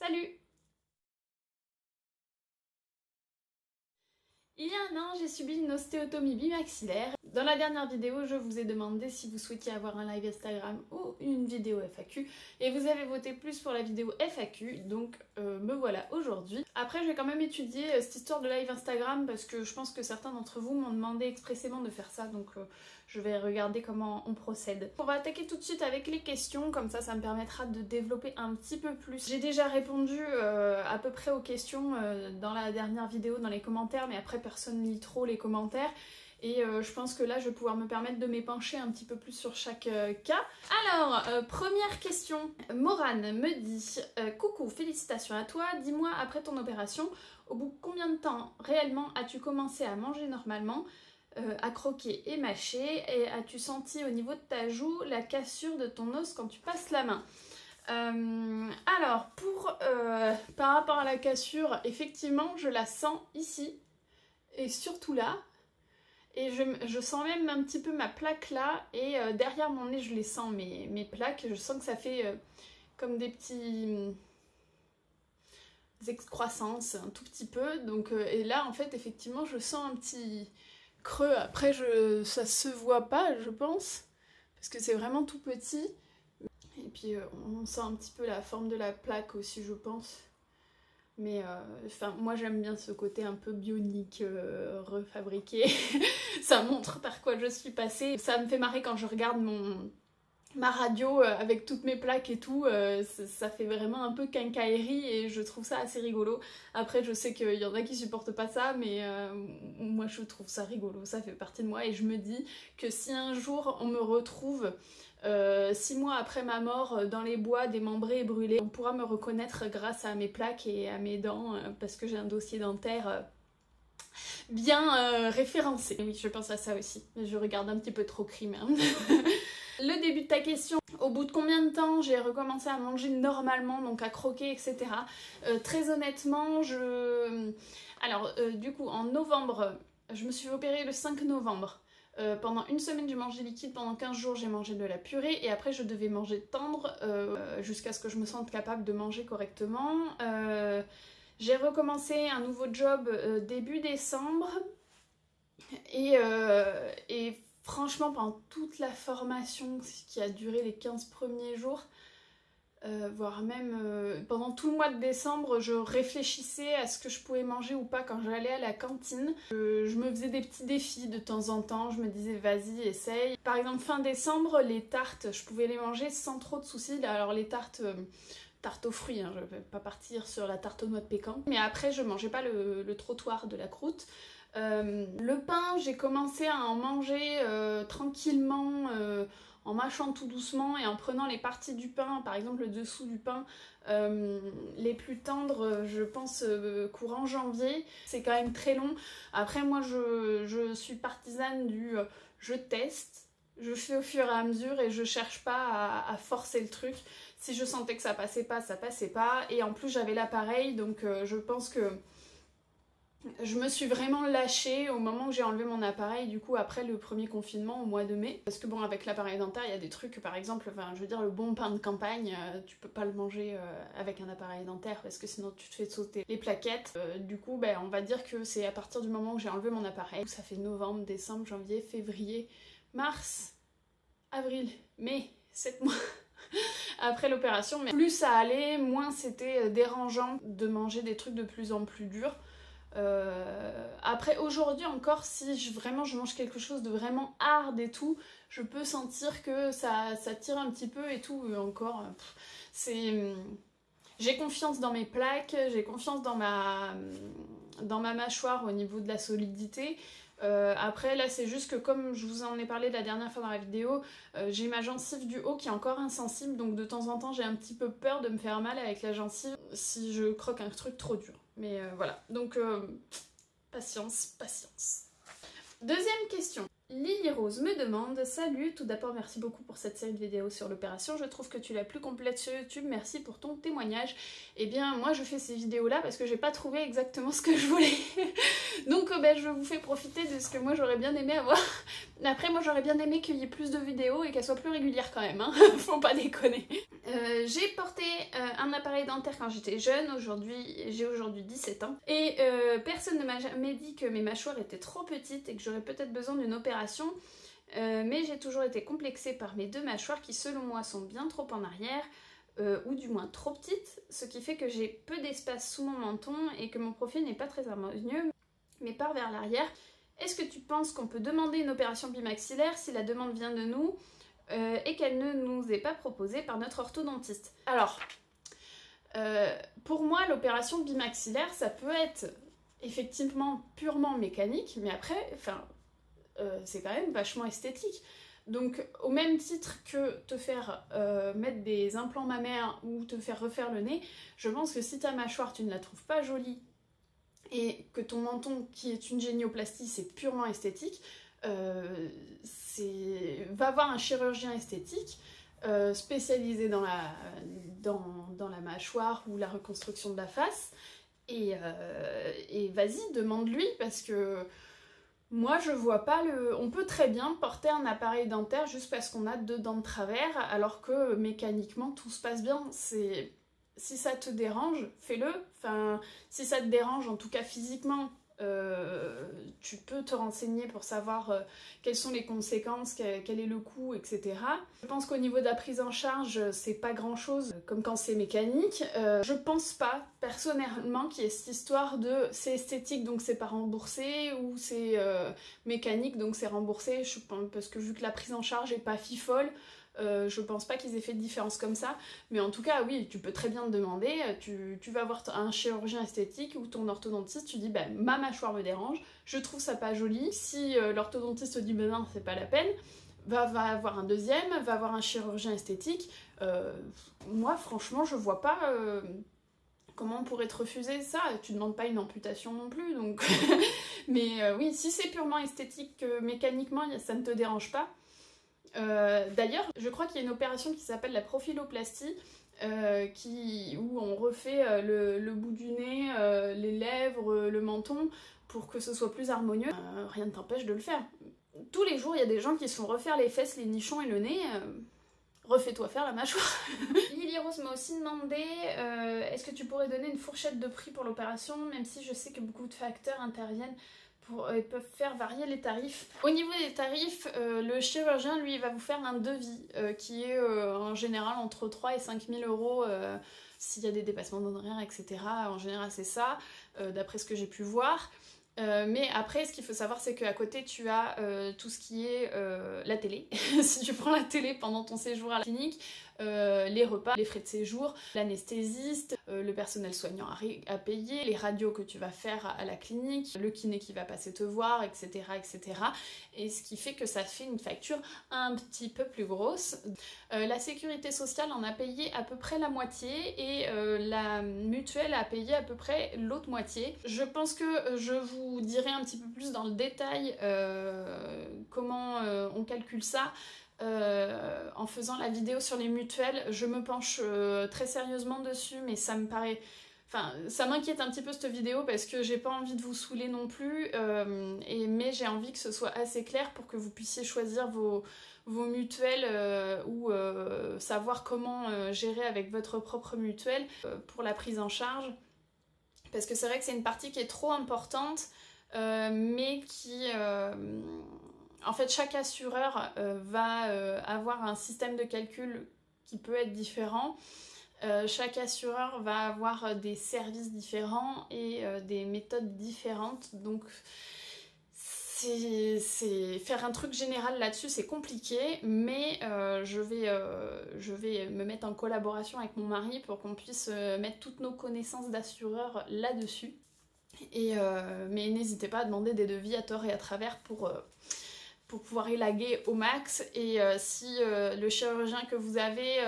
Salut! Il y a un an, j'ai subi une ostéotomie bimaxillaire. Dans la dernière vidéo, je vous ai demandé si vous souhaitiez avoir un live Instagram ou une vidéo FAQ et vous avez voté plus pour la vidéo FAQ, donc me voilà aujourd'hui. Après, j'ai quand même étudié cette histoire de live Instagram parce que je pense que certains d'entre vous m'ont demandé expressément de faire ça, donc je vais regarder comment on procède. On va attaquer tout de suite avec les questions, comme ça me permettra de développer un petit peu plus. J'ai déjà répondu à peu près aux questions dans la dernière vidéo, dans les commentaires, mais après personne ne lit trop les commentaires. Et je pense que là, je vais pouvoir me permettre de m'épancher un petit peu plus sur chaque cas. Alors, première question. Morane me dit « Coucou, félicitations à toi. Dis-moi, après ton opération, au bout de combien de temps réellement as-tu commencé à manger normalement, à croquer et mâcher, et as-tu senti au niveau de ta joue la cassure de ton os quand tu passes la main ?» Alors, par rapport à la cassure, effectivement, je la sens ici, et surtout là. Et je sens même un petit peu ma plaque là, et derrière mon nez je les sens, mes plaques, je sens que ça fait comme des petits excroissances un tout petit peu, donc et là en fait effectivement je sens un petit creux. Après ça se voit pas je pense, parce que c'est vraiment tout petit, et puis on sent un petit peu la forme de la plaque aussi je pense. Mais moi j'aime bien ce côté un peu bionique, refabriqué. Ça montre par quoi je suis passée. Ça me fait marrer quand je regarde ma radio avec toutes mes plaques et tout. Ça fait vraiment un peu quincaillerie et je trouve ça assez rigolo. Après je sais qu'il y en a qui supportent pas ça, mais moi je trouve ça rigolo. Ça fait partie de moi et je me dis que si un jour on me retrouve 6 mois après ma mort dans les bois démembrés et brûlés, on pourra me reconnaître grâce à mes plaques et à mes dents parce que j'ai un dossier dentaire bien référencé. Oui, je pense à ça aussi, je regarde un petit peu trop crime. Hein. Le début de ta question, au bout de combien de temps j'ai recommencé à manger normalement, donc à croquer, etc. Très honnêtement, alors du coup en novembre, je me suis opérée le 5 novembre. Pendant une semaine j'ai mangé liquide, pendant 15 jours j'ai mangé de la purée et après je devais manger tendre jusqu'à ce que je me sente capable de manger correctement. J'ai recommencé un nouveau job début décembre et franchement pendant toute la formation qui a duré les 15 premiers jours, voire même pendant tout le mois de décembre, je réfléchissais à ce que je pouvais manger ou pas quand j'allais à la cantine. Je me faisais des petits défis de temps en temps, je me disais vas-y essaye. Par exemple fin décembre, les tartes, je pouvais les manger sans trop de soucis. Alors les tartes aux fruits, hein, je vais pas partir sur la tarte aux noix de pécan. Mais après je mangeais pas le trottoir de la croûte. Le pain, j'ai commencé à en manger tranquillement, en mâchant tout doucement et en prenant les parties du pain, par exemple le dessous du pain, les plus tendres, je pense courant janvier. C'est quand même très long. Après moi je suis partisane du je teste, je fais au fur et à mesure et je cherche pas à forcer le truc. Si je sentais que ça passait pas, ça passait pas. Et en plus j'avais l'appareil, donc je pense que je me suis vraiment lâchée au moment où j'ai enlevé mon appareil, du coup après le premier confinement au mois de mai. Parce que bon, avec l'appareil dentaire, il y a des trucs, par exemple, je veux dire, le bon pain de campagne, tu peux pas le manger avec un appareil dentaire parce que sinon tu te fais sauter les plaquettes. Du coup, on va dire que c'est à partir du moment où j'ai enlevé mon appareil. Ça fait novembre, décembre, janvier, février, mars, avril, mai, 7 mois. Après l'opération, mais plus ça allait, moins c'était dérangeant de manger des trucs de plus en plus durs. Après aujourd'hui encore, si vraiment je mange quelque chose de vraiment hard et tout, je peux sentir que ça tire un petit peu et tout, encore j'ai confiance dans mes plaques, j'ai confiance dans ma mâchoire au niveau de la solidité. Après là c'est juste que comme je vous en ai parlé la dernière fois dans la vidéo, j'ai ma gencive du haut qui est encore insensible, donc de temps en temps j'ai un petit peu peur de me faire mal avec la gencive si je croque un truc trop dur. Mais voilà, donc patience. Deuxième question. Lily Rose me demande « Salut, tout d'abord merci beaucoup pour cette série de vidéos sur l'opération, je trouve que tu es la plus complète sur YouTube, merci pour ton témoignage eh bien moi je fais ces vidéos là parce que j'ai pas trouvé exactement ce que je voulais. Donc je vous fais profiter de ce que moi j'aurais bien aimé avoir. Après moi j'aurais bien aimé qu'il y ait plus de vidéos et qu'elles soient plus régulières quand même, hein. Faut pas déconner. J'ai porté un appareil dentaire quand j'étais jeune, j'ai aujourd'hui 17 ans. Et personne ne m'a jamais dit que mes mâchoires étaient trop petites et que j'aurais peut-être besoin d'une opération. Mais j'ai toujours été complexée par mes deux mâchoires qui selon moi sont bien trop en arrière, ou du moins trop petites, ce qui fait que j'ai peu d'espace sous mon menton et que mon profil n'est pas très harmonieux, mais part vers l'arrière. Est-ce que tu penses qu'on peut demander une opération bimaxillaire si la demande vient de nous et qu'elle ne nous est pas proposée par notre orthodontiste? Alors, pour moi, l'opération bimaxillaire, ça peut être effectivement purement mécanique, mais après, c'est quand même vachement esthétique. Donc au même titre que te faire mettre des implants mammaires ou te faire refaire le nez, je pense que si ta mâchoire tu ne la trouves pas jolie et que ton menton qui est une génioplastie c'est purement esthétique, va voir un chirurgien esthétique spécialisé dans la mâchoire ou la reconstruction de la face et vas-y, demande-lui parce que moi, je vois pas on peut très bien porter un appareil dentaire juste parce qu'on a 2 dents de travers, alors que mécaniquement, tout se passe bien. Si ça te dérange, fais-le. Enfin, si ça te dérange, en tout cas physiquement, tu peux te renseigner pour savoir quelles sont les conséquences, quel est le coût, etc. Je pense qu'au niveau de la prise en charge, c'est pas grand-chose, comme quand c'est mécanique. Je pense pas, personnellement, qu'il y ait cette histoire de c'est esthétique donc c'est pas remboursé, ou c'est mécanique donc c'est remboursé, parce que vu que la prise en charge est pas fifole, je pense pas qu'ils aient fait de différence comme ça, mais en tout cas oui, tu peux très bien te demander, tu vas voir un chirurgien esthétique ou ton orthodontiste, tu dis ma mâchoire me dérange, je trouve ça pas joli. Si l'orthodontiste te dit non, c'est pas la peine, va avoir un deuxième, va voir un chirurgien esthétique. Moi franchement je vois pas comment on pourrait te refuser ça. Tu demandes pas une amputation non plus, donc mais oui, si c'est purement esthétique, mécaniquement ça ne te dérange pas. D'ailleurs, je crois qu'il y a une opération qui s'appelle la profiloplastie, où on refait le bout du nez, les lèvres, le menton, pour que ce soit plus harmonieux. Rien ne t'empêche de le faire. Tous les jours, il y a des gens qui se font refaire les fesses, les nichons et le nez. Refais-toi faire la mâchoire. Lily Rose m'a aussi demandé est-ce que tu pourrais donner une fourchette de prix pour l'opération, même si je sais que beaucoup de facteurs interviennent. Ils peuvent faire varier les tarifs. Au niveau des tarifs, le chirurgien, lui, va vous faire un devis qui est en général entre 3 et 5 000 euros s'il y a des dépassements d'honoraires, etc. En général, c'est ça, d'après ce que j'ai pu voir. Mais après, ce qu'il faut savoir, c'est qu'à côté, tu as tout ce qui est la télé. Si tu prends la télé pendant ton séjour à la clinique, les repas, les frais de séjour, l'anesthésiste, le personnel soignant à payer, les radios que tu vas faire à la clinique, le kiné qui va passer te voir, etc., etc. Et ce qui fait que ça fait une facture un petit peu plus grosse. La sécurité sociale en a payé à peu près la moitié et la mutuelle a payé à peu près l'autre moitié. Je pense que je vous dirai un petit peu plus dans le détail comment on calcule ça. En faisant la vidéo sur les mutuelles, je me penche très sérieusement dessus, mais ça me paraît... Enfin, ça m'inquiète un petit peu cette vidéo parce que j'ai pas envie de vous saouler non plus, mais j'ai envie que ce soit assez clair pour que vous puissiez choisir vos mutuelles ou savoir comment gérer avec votre propre mutuelle pour la prise en charge. Parce que c'est vrai que c'est une partie qui est trop importante, mais qui... En fait, chaque assureur va avoir un système de calcul qui peut être différent. Chaque assureur va avoir des services différents et des méthodes différentes. Donc, faire un truc général là-dessus, c'est compliqué. Mais je vais me mettre en collaboration avec mon mari pour qu'on puisse mettre toutes nos connaissances d'assureurs là-dessus. Mais n'hésitez pas à demander des devis à tort et à travers pour pouvoir élaguer au max. Et si le chirurgien que vous avez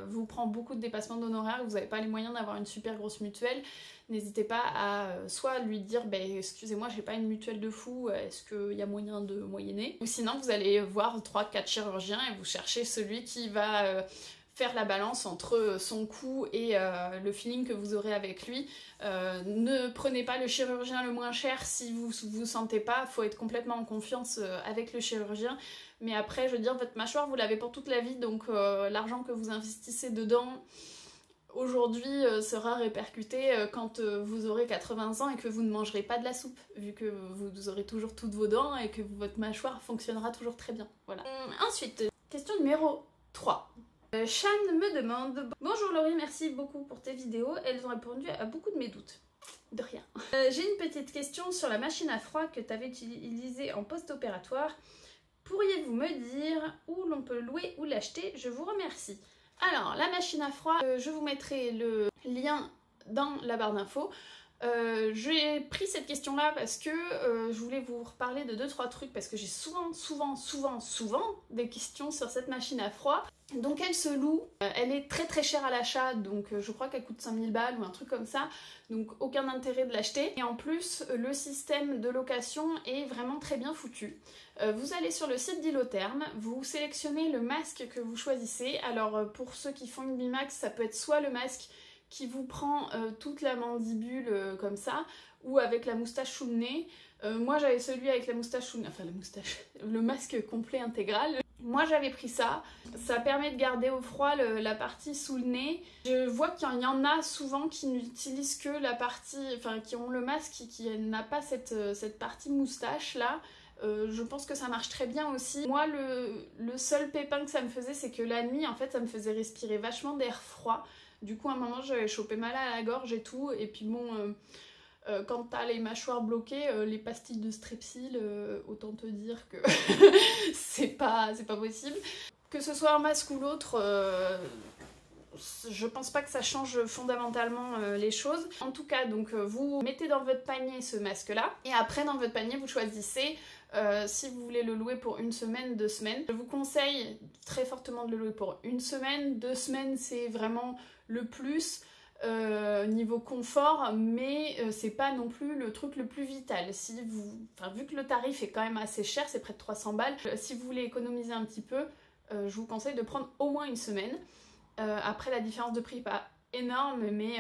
vous prend beaucoup de dépassements d'honoraires, vous n'avez pas les moyens d'avoir une super grosse mutuelle, n'hésitez pas à soit lui dire excusez-moi, j'ai pas une mutuelle de fou, est-ce qu'il y a moyen de moyenner, ou sinon vous allez voir 3-4 chirurgiens et vous cherchez celui qui va faire la balance entre son coût et le feeling que vous aurez avec lui. Ne prenez pas le chirurgien le moins cher si vous vous sentez pas, il faut être complètement en confiance avec le chirurgien. Mais après, je veux dire, votre mâchoire, vous l'avez pour toute la vie, donc l'argent que vous investissez dedans, aujourd'hui, sera répercuté quand vous aurez 80 ans et que vous ne mangerez pas de la soupe, vu que vous aurez toujours toutes vos dents et que votre mâchoire fonctionnera toujours très bien. Voilà. Ensuite, question numéro 3. Shan me demande: bonjour Laurie, merci beaucoup pour tes vidéos, elles ont répondu à beaucoup de mes doutes. De rien. J'ai une petite question sur la machine à froid que tu avais utilisée en post-opératoire. Pourriez-vous me dire où l'on peut louer ou l'acheter? Je vous remercie. Alors, la machine à froid, je vous mettrai le lien dans la barre d'infos. J'ai pris cette question-là parce que je voulais vous reparler de 2-3 trucs parce que j'ai souvent des questions sur cette machine à froid. Donc elle se loue, elle est très chère à l'achat, donc je crois qu'elle coûte 5000 balles ou un truc comme ça, donc aucun intérêt de l'acheter. Et en plus, le système de location est vraiment très bien foutu. Vous allez sur le site d'Hylotherm, vous sélectionnez le masque que vous choisissez. Alors pour ceux qui font une Bimax, ça peut être soit le masque qui vous prend toute la mandibule comme ça, ou avec la moustache sous le nez. Moi j'avais celui avec la moustache sous le nez, enfin la moustache, le masque complet intégral. Moi j'avais pris ça, ça permet de garder au froid la partie sous le nez. Je vois qu'il y en a souvent qui n'utilisent que la partie, enfin qui ont le masque qui n'a pas cette partie moustache là. Je pense que ça marche très bien aussi. Moi le seul pépin que ça me faisait, c'est que la nuit en fait ça me faisait respirer vachement d'air froid. Du coup à un moment j'avais chopé mal à la gorge et tout, et puis bon... quand t'as les mâchoires bloquées, les pastilles de Strepsil, autant te dire que c'est pas possible. Que ce soit un masque ou l'autre, je pense pas que ça change fondamentalement les choses. En tout cas, donc vous mettez dans votre panier ce masque-là, et après dans votre panier vous choisissez si vous voulez le louer pour 1 semaine, 2 semaines. Je vous conseille très fortement de le louer pour 1 semaine. 2 semaines, c'est vraiment le plus. Niveau confort, mais c'est pas non plus le truc le plus vital. Si vous, vu que le tarif est quand même assez cher, c'est près de 300 balles, si vous voulez économiser un petit peu, je vous conseille de prendre au moins 1 semaine. Après la différence de prix n'est pas énorme, mais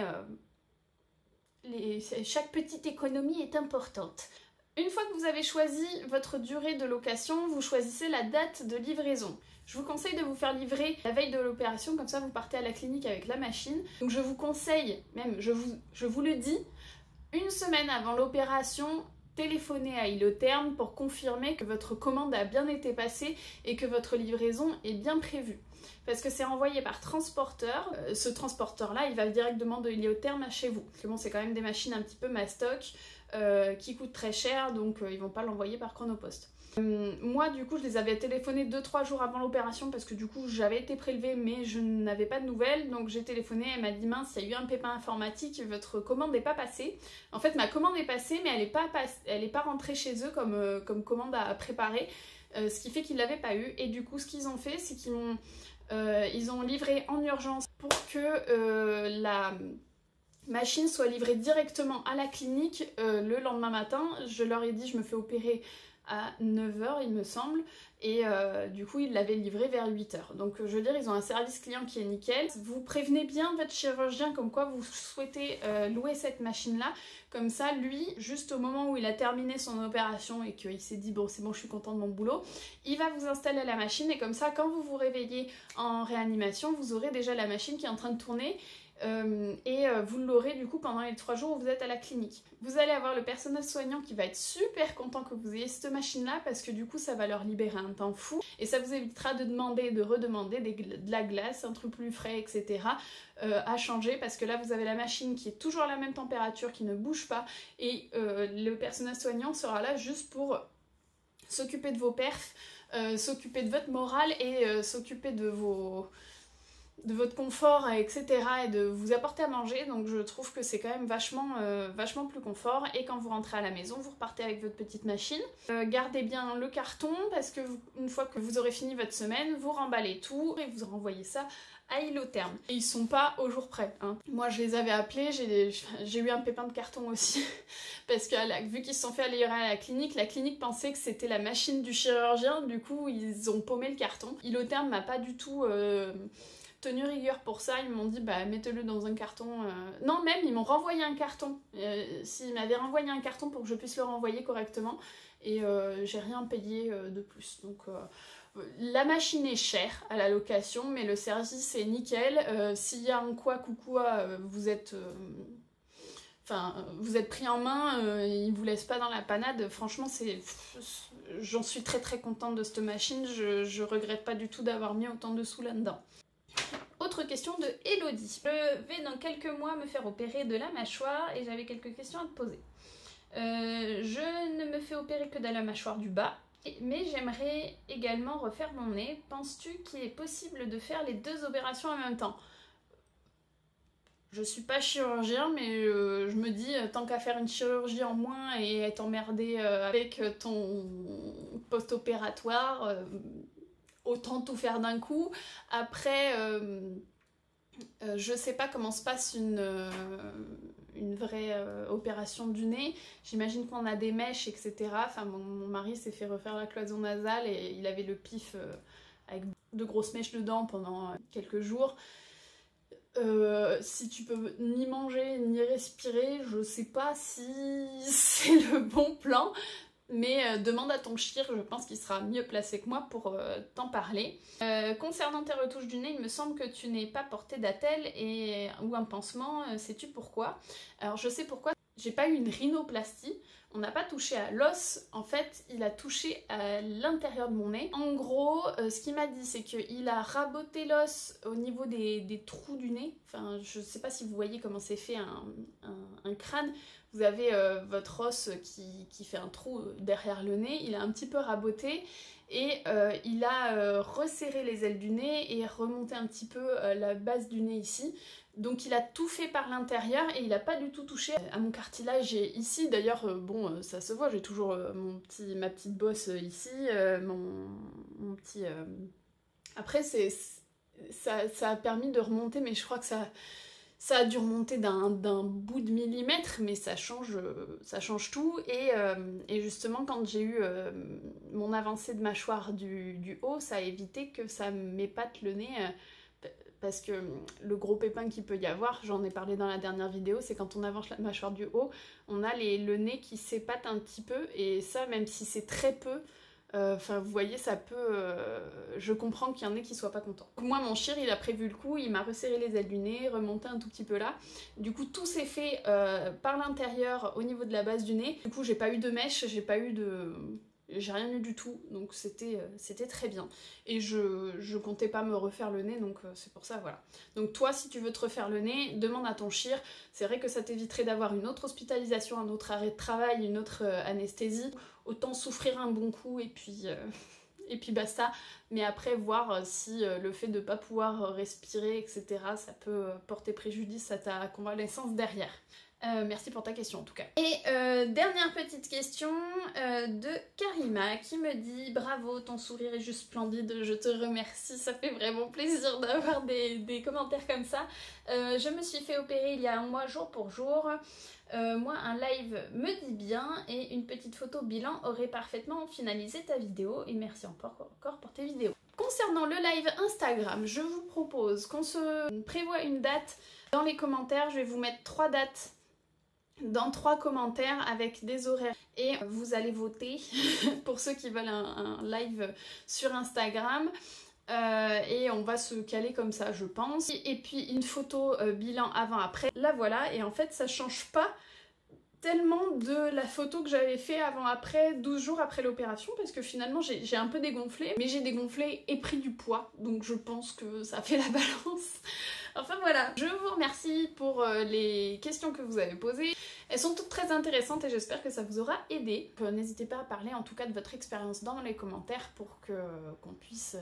chaque petite économie est importante. Une fois que vous avez choisi votre durée de location, vous choisissez la date de livraison. Je vous conseille de vous faire livrer la veille de l'opération, comme ça vous partez à la clinique avec la machine. Donc je vous conseille, même je vous le dis, 1 semaine avant l'opération, téléphonez à Hylotherm pour confirmer que votre commande a bien été passée et que votre livraison est bien prévue. Parce que c'est envoyé par transporteur. Ce transporteur-là, il va directement de Hylotherm à chez vous. Parce que bon, c'est quand même des machines un petit peu mastoc qui coûtent très cher, donc ils vont pas l'envoyer par Chronopost. Moi du coup je les avais téléphonés 2-3 jours avant l'opération parce que du coup j'avais été prélevée mais je n'avais pas de nouvelles, donc j'ai téléphoné, elle m'a dit mince, il y a eu un pépin informatique, votre commande n'est pas passée. En fait ma commande est passée mais elle est pas rentrée chez eux comme commande à préparer, ce qui fait qu'ils l'avaient pas eu, et du coup ce qu'ils ont fait c'est qu'ils ont livré en urgence pour que la machine soit livrée directement à la clinique le lendemain matin. Je leur ai dit je me fais opérer à 9 h il me semble, et du coup ils l'avaient livré vers 8 h. Donc je veux dire, ils ont un service client qui est nickel. Vous prévenez bien votre chirurgien comme quoi vous souhaitez louer cette machine là, comme ça lui, juste au moment où il a terminé son opération et qu'il s'est dit bon c'est bon je suis content de mon boulot, il va vous installer la machine, et comme ça quand vous vous réveillez en réanimation, vous aurez déjà la machine qui est en train de tourner. Vous l'aurez du coup pendant les 3 jours où vous êtes à la clinique. Vous allez avoir le personnel soignant qui va être super content que vous ayez cette machine là, parce que du coup ça va leur libérer un temps fou et ça vous évitera de demander, de redemander de la glace, un truc plus frais, etc. À changer, parce que là vous avez la machine qui est toujours à la même température, qui ne bouge pas, et le personnel soignant sera là juste pour s'occuper de vos perfs, s'occuper de votre morale et s'occuper de votre confort, etc. et de vous apporter à manger. Donc je trouve que c'est quand même vachement plus confort. Et quand vous rentrez à la maison, vous repartez avec votre petite machine. Gardez bien le carton, parce que une fois que vous aurez fini votre semaine, vous remballez tout et vous renvoyez ça à Hylotherm. Et ils sont pas au jour près, hein. Moi je les avais appelés, j'ai eu un pépin de carton aussi parce que vu qu'ils se sont fait aller à la clinique pensait que c'était la machine du chirurgien, du coup ils ont paumé le carton. Hylotherm m'a pas du tout tenu rigueur pour ça, ils m'ont dit bah mettez-le dans un carton. Non, même ils m'ont renvoyé un carton. S'ils m'avaient renvoyé un carton pour que je puisse le renvoyer correctement. Et j'ai rien payé de plus. Donc la machine est chère à la location, mais le service est nickel. S'il y a un couac ou quoi, vous êtes pris en main, ils vous laissent pas dans la panade. Franchement, j'en suis très très contente de cette machine. Je regrette pas du tout d'avoir mis autant de sous là-dedans. Autre question de Elodie. Je vais dans quelques mois me faire opérer de la mâchoire et j'avais quelques questions à te poser. Je ne me fais opérer que de la mâchoire du bas, mais j'aimerais également refaire mon nez. Penses-tu qu'il est possible de faire les 2 opérations en même temps? Je suis pas chirurgien, mais je me dis, tant qu'à faire une chirurgie en moins et être emmerdé avec ton post-opératoire, autant tout faire d'un coup. Après, je sais pas comment se passe une vraie opération du nez. J'imagine qu'on a des mèches, etc. Enfin, mon mari s'est fait refaire la cloison nasale et il avait le pif avec de grosses mèches dedans pendant quelques jours. Si tu peux ni manger ni respirer, je sais pas si c'est le bon plan, mais demande à ton chir, je pense qu'il sera mieux placé que moi pour t'en parler. Concernant tes retouches du nez, il me semble que tu n'es pas porté d'attelle ou un pansement, sais-tu pourquoi? Alors je sais pourquoi, j'ai pas eu une rhinoplastie. On n'a pas touché à l'os, en fait il a touché à l'intérieur de mon nez. En gros, ce qu'il m'a dit c'est qu'il a raboté l'os au niveau des trous du nez. Enfin, je sais pas si vous voyez comment c'est fait un crâne. Vous avez votre os qui fait un trou derrière le nez, il a un petit peu raboté et il a resserré les ailes du nez et remonté un petit peu la base du nez ici. Donc il a tout fait par l'intérieur et il n'a pas du tout touché à mon cartilage ici. D'ailleurs, bon, ça se voit, j'ai toujours ma petite bosse ici, mon petit... Après, ça a permis de remonter, mais je crois que ça a dû remonter d'un bout de millimètre, mais ça change tout. Et justement, quand j'ai eu mon avancée de mâchoire du haut, ça a évité que ça m'épate le nez... parce que le gros pépin qu'il peut y avoir, j'en ai parlé dans la dernière vidéo, c'est quand on avance la mâchoire du haut, on a le nez qui s'épate un petit peu, et ça, même si c'est très peu, enfin vous voyez, ça peut... je comprends qu'il y en ait qui soient pas contents. Moi, mon chir, il a prévu le coup, il m'a resserré les ailes du nez, remonté un tout petit peu là. Du coup, tout s'est fait par l'intérieur, au niveau de la base du nez. Du coup, j'ai pas eu de mèche, j'ai rien eu du tout, donc c'était très bien. Et je comptais pas me refaire le nez, donc c'est pour ça, voilà. Donc toi, si tu veux te refaire le nez, demande à ton chir. C'est vrai que ça t'éviterait d'avoir une autre hospitalisation, un autre arrêt de travail, une autre anesthésie. Autant souffrir un bon coup et puis basta. Mais après, voir si le fait de pas pouvoir respirer, etc., ça peut porter préjudice à ta convalescence derrière. Merci pour ta question en tout cas. Et dernière petite question de Karima qui me dit: bravo, ton sourire est juste splendide, je te remercie, ça fait vraiment plaisir d'avoir des commentaires comme ça. Je me suis fait opérer il y a un mois jour pour jour. Moi, un live me dit bien et une petite photo bilan aurait parfaitement finalisé ta vidéo. Et merci encore pour tes vidéos. Concernant le live Instagram, je vous propose qu'on se prévoit une date dans les commentaires. Je vais vous mettre 3 dates dans 3 commentaires avec des horaires et vous allez voter pour ceux qui veulent un live sur Instagram. Et on va se caler comme ça, je pense. Et puis une photo bilan avant-après, la voilà. Et en fait ça change pas tellement de la photo que j'avais fait avant-après, 12 jours après l'opération, parce que finalement j'ai un peu dégonflé, mais j'ai dégonflé et pris du poids, donc je pense que ça fait la balance. Enfin voilà, je vous remercie pour les questions que vous avez posées. Elles sont toutes très intéressantes et j'espère que ça vous aura aidé. N'hésitez pas à parler en tout cas de votre expérience dans les commentaires pour qu'on puisse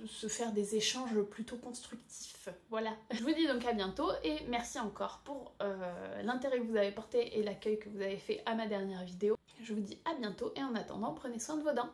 se faire des échanges plutôt constructifs. Voilà. Je vous dis donc à bientôt et merci encore pour l'intérêt que vous avez porté et l'accueil que vous avez fait à ma dernière vidéo. Je vous dis à bientôt et en attendant, prenez soin de vos dents.